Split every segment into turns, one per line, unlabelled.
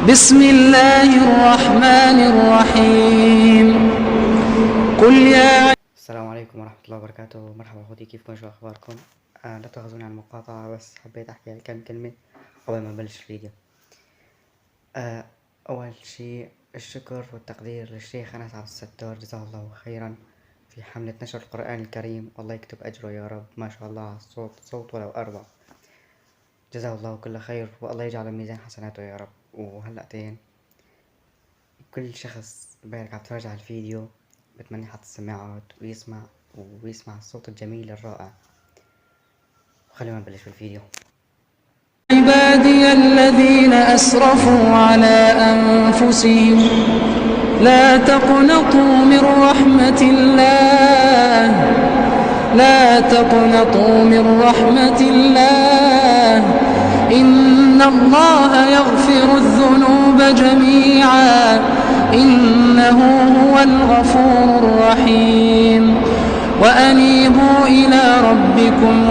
بسم الله الرحمن الرحيم. قل يا
السلام عليكم ورحمة الله وبركاته. مرحبا أخوتي، كيفكم؟ شو أخباركم؟ لا تأخذوني على المقاطعة، بس حبيت أحكي كم كلمة قبل ما نبلش الفيديو. أول شي الشكر والتقدير للشيخ أنس عبد الستار، جزاه الله خيرا في حملة نشر القرآن الكريم، والله يكتب أجره يا رب. ما شاء الله على الصوت، صوت ولو أربع. جزاه الله كل خير، والله يجعل ميزان حسناته يا رب. وهلأتين كل شخص بارك عم يتفرج على الفيديو بتمنى يحط السماعات ويسمع الصوت الجميل الرائع. خلينا نبلش بالفيديو.
عبادي الذين أسرفوا على أنفسهم لا تقنطوا من رحمة الله، لا تقنطوا من رحمة الله، إن الله يغفر الذنوب جميعا إنه هو الغفور الرحيم. وأنيبوا إلى ربكم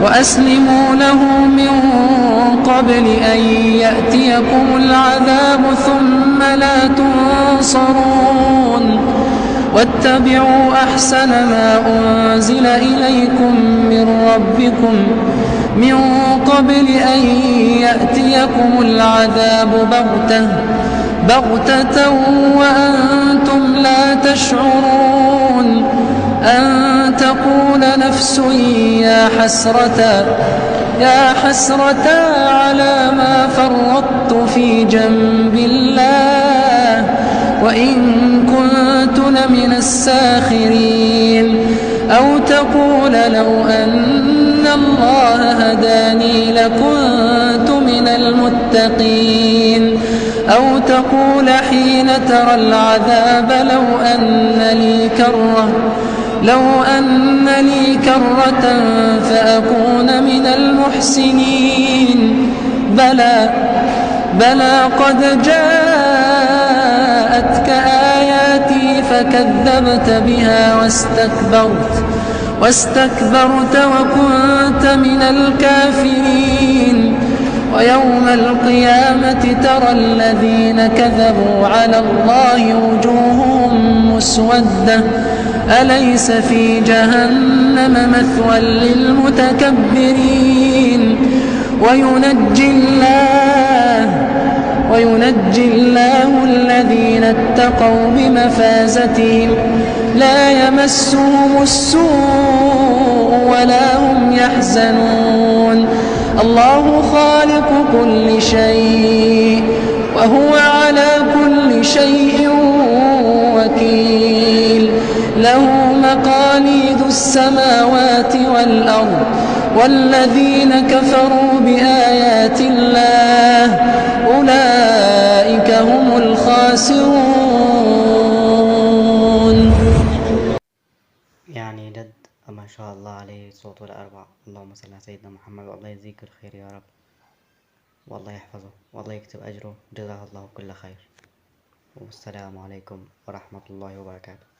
وأسلموا له من قبل أن يأتيكم العذاب ثم لا تنصرون. واتبعوا أحسن ما أنزل إليكم من ربكم من قبل أن يأتيكم العذاب بغتة وأنتم لا تشعرون، أن تقول نفس يا حسرة على ما فرطت في جنب الله وإن كنت لمن الساخرين، أو تقول لو أن الله هداني لكنت من المتقين، أو تقول حين ترى العذاب لو أن لي كرة فأكون من المحسنين. بلى قد جاءتك آياتي فكذبت بها واستكبرت وكنت من الكافرين. ويوم القيامة ترى الذين كذبوا على الله وجوههم مسودة، أليس في جهنم مثوى للمتكبرين. وينجي الله الذين اتقوا بمفازتهم لا يمسهم السوء ولا هم يحزنون. الله خالق كل شيء وهو على كل شيء وكيل، له مقاليد السماوات والأرض، والذين كفروا بآيات الله أولئك هم الخاسرون.
يعني جد ما شاء الله عليه، صوته الأربع. اللهم صل على سيدنا محمد، والله يجزيك الخير يا رب، والله يحفظه، والله يكتب أجره، جزاه الله كل خير. والسلام عليكم ورحمة الله وبركاته.